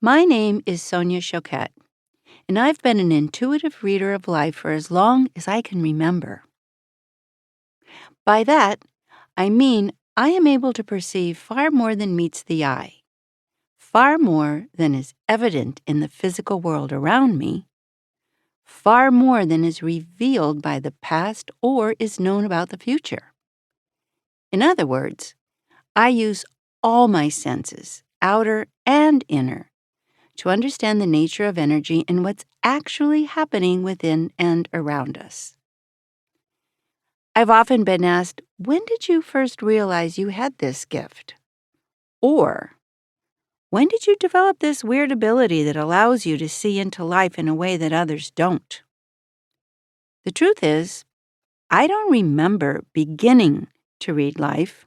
My name is Sonia Choquette, and I've been an intuitive reader of life for as long as I can remember. By that, I mean I am able to perceive far more than meets the eye, far more than is evident in the physical world around me, far more than is revealed by the past or is known about the future. In other words, I use all my senses, outer and inner, to understand the nature of energy and what's actually happening within and around us. I've often been asked, when did you first realize you had this gift? Or, when did you develop this weird ability that allows you to see into life in a way that others don't? The truth is, I don't remember beginning to read life.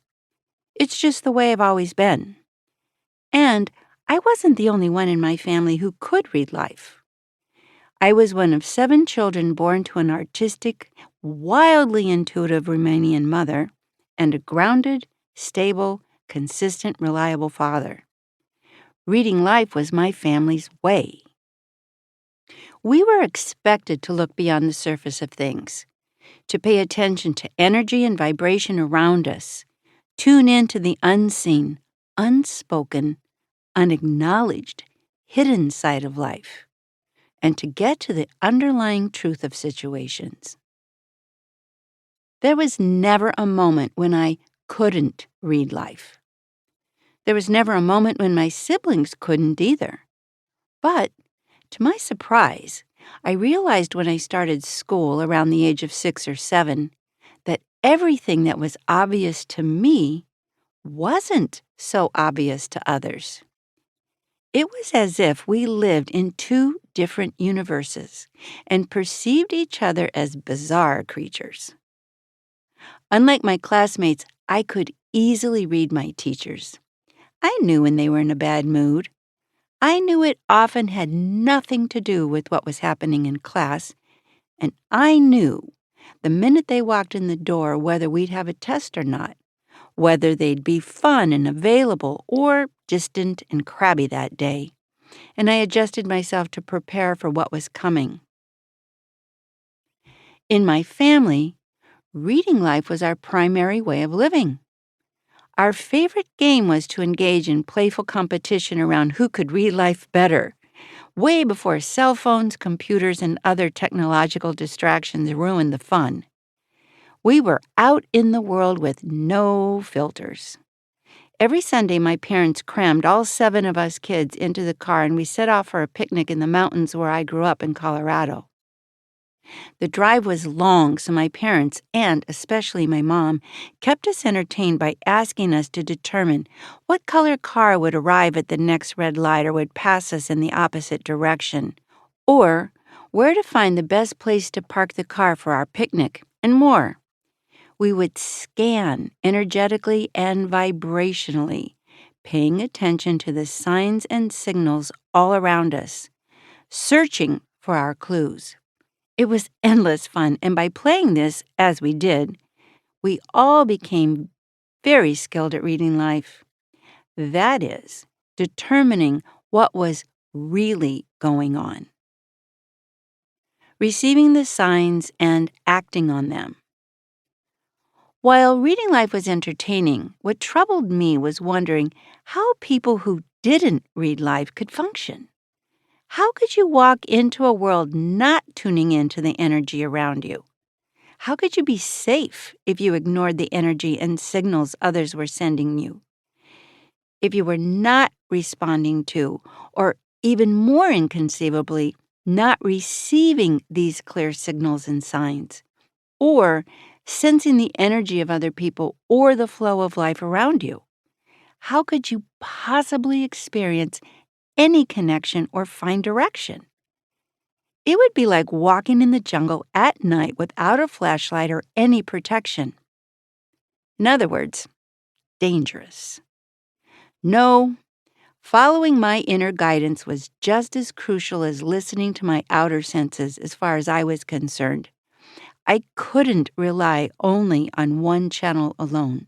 It's just the way I've always been. And I wasn't the only one in my family who could read life. I was one of 7 children born to an artistic, wildly intuitive Romanian mother and a grounded, stable, consistent, reliable father. Reading life was my family's way. We were expected to look beyond the surface of things, to pay attention to energy and vibration around us, tune in to the unseen, unspoken, unacknowledged, hidden side of life, and to get to the underlying truth of situations. There was never a moment when I couldn't read life. There was never a moment when my siblings couldn't either. But, to my surprise, I realized when I started school around the age of 6 or 7 that everything that was obvious to me wasn't so obvious to others. It was as if we lived in 2 different universes and perceived each other as bizarre creatures. Unlike my classmates, I could easily read my teachers. I knew when they were in a bad mood. I knew it often had nothing to do with what was happening in class, and I knew the minute they walked in the door whether we'd have a test or not, whether they'd be fun and available or distant and crabby that day, and I adjusted myself to prepare for what was coming. In my family, reading life was our primary way of living. Our favorite game was to engage in playful competition around who could read life better, way before cell phones, computers, and other technological distractions ruined the fun. We were out in the world with no filters. Every Sunday, my parents crammed all 7 of us kids into the car and we set off for a picnic in the mountains where I grew up in Colorado. The drive was long, so my parents, and especially my mom, kept us entertained by asking us to determine what color car would arrive at the next red light or would pass us in the opposite direction, or where to find the best place to park the car for our picnic, and more. We would scan energetically and vibrationally, paying attention to the signs and signals all around us, searching for our clues. It was endless fun, and by playing this, as we did, we all became very skilled at reading life. That is, determining what was really going on, receiving the signs and acting on them. While reading life was entertaining, what troubled me was wondering how people who didn't read life could function. How could you walk into a world not tuning into the energy around you? How could you be safe if you ignored the energy and signals others were sending you? If you were not responding to, or even more inconceivably, not receiving these clear signals and signs, or sensing the energy of other people or the flow of life around you, how could you possibly experience any connection or find direction? It would be like walking in the jungle at night without a flashlight or any protection. In other words, dangerous. No, following my inner guidance was just as crucial as listening to my outer senses as far as I was concerned. I couldn't rely only on one channel alone.